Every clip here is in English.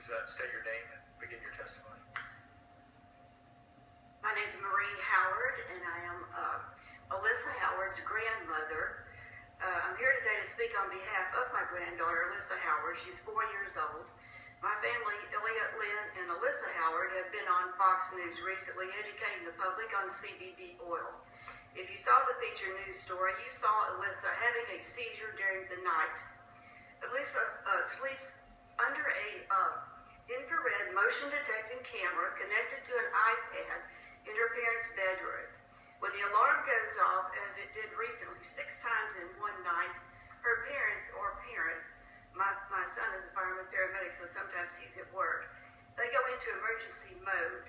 please state your name and begin your testimony. My name is Marie Howard, and I am Alyssa Howard's grandmother. I'm here today to speak on behalf of my granddaughter, Alyssa Howard. She's 4 years old. My family, Elliot, Lynn, and Alyssa Howard, have been on Fox News recently educating the public on CBD oil. If you saw the feature news story, you saw Alyssa having a seizure during the night. Alyssa sleeps under a infrared motion detecting camera connected to an iPad in her parents' bedroom. When the alarm goes off, as it did recently 6 times in one night, her parents or parent, my son is a fireman paramedic, so sometimes he's at work, they go into emergency mode.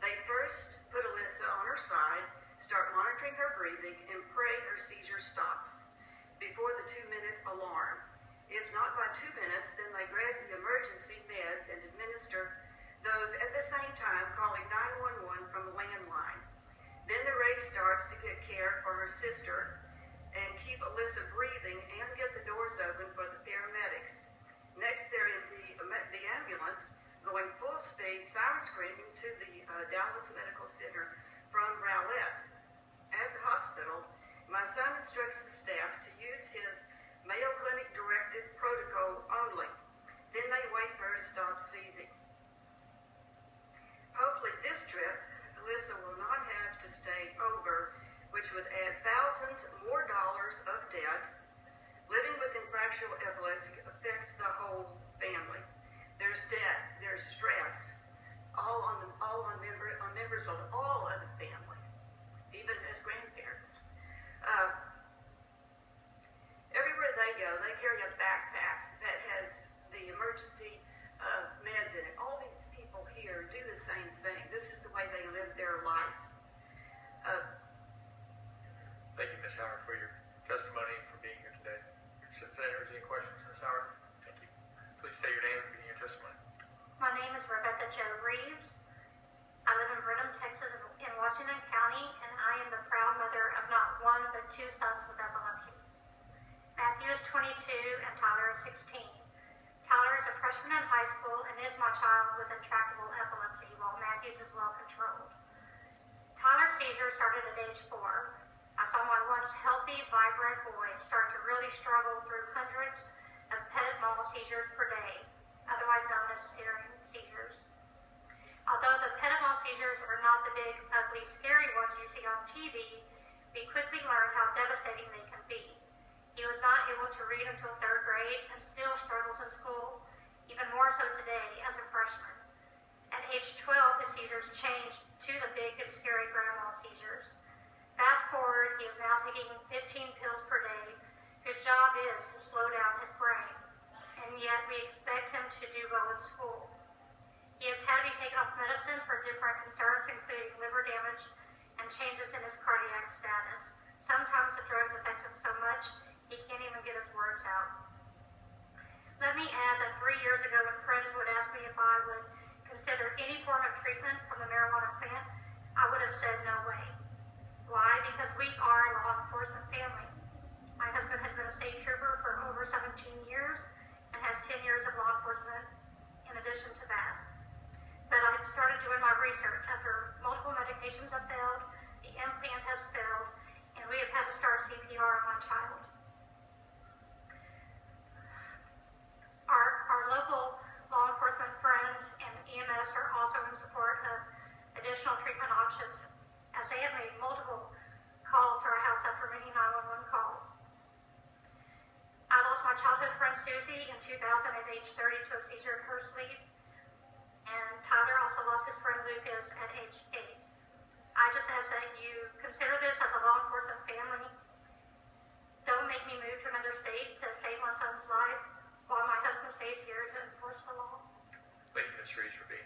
They first put Alyssa on her side, start monitoring her breathing, and pray her seizure stops before the 2-minute alarm. If not by 2 minutes, then they grab the emergency meds and administer those at the same time, calling 911 from the landline. Then the race starts to get care for her sister and keep Alyssa breathing and get the doors open for the paramedics. Next, they're in the ambulance, going full speed, siren screaming to the Dallas Medical Center from Rowlett. At the hospital, my son instructs the staff to use his Mayo Clinic directed protocol only. Then they wait for her to stop seizing. Hopefully this trip, Alyssa will not have to stay over, which would add thousands more dollars of debt. Living with fractional epilepsy affects the whole family. There's debt, there's stress, all on members of all of the family, even as grandparents. Everywhere they go, they carry a backpack that has the emergency meds in it. All these people here do the same thing. This is the way they live their life. Thank you, Ms. Howard, for your testimony and for being here today. Senators, any questions, Ms. Howard? Thank you. Please state your name and begin your testimony. My name is Rebecca Jo Reaves. I live in Brenham, Texas, in Washington County, and I am the proud mother of not one but 2 sons with epilepsy. Matthew is 22 and Tyler is 16. Tyler is a freshman in high school and is my child with intractable epilepsy, while Matthew's is well controlled. Tyler's seizure started at age 4. I saw my once healthy, vibrant boy start to really struggle through hundreds of petit mal seizures per day, otherwise known as staring seizures. Although the petit mal seizures are not the big, ugly, scary ones you see on TV, we quickly learned how devastating they can be. He was not able to read until 3rd grade and still struggles in school, even more so today as a freshman. At age 12, his seizures changed to the big and scary grand mal seizures. Fast forward, he is now taking 15 pills per day, whose job is to slow down his brain, and yet we expect him to do well in school. He has had to be taken off medicines for different concerns, including liver damage and changes in his cardiac status. Sometimes the drugs affect him so much, he can't even get his words out. Let me add that 3 years ago, when friends would ask me if I would consider any form of treatment from the marijuana plant, I would have said no way. Why? Because we are a law enforcement family. My husband has been a state trooper for over 17 years and has 10 years of law enforcement in addition to that. But I started doing my research. After multiple medications have failed, the implant has failed, and we have had to start CPR on my child. Our local law enforcement friends and EMS are also in support of additional treatment options, as they have made multiple calls to our house after many 911 calls. I lost my childhood friend Susie in 2000 at age 30 to a seizure in her sleep, and Tyler also lost his friend Lucas at age 8. I just ask that you consider this as a law enforcement family. Don't make me move to another state to save my son's life while my husband stays here to enforce the law. Thank you, Ms. Reaves, for being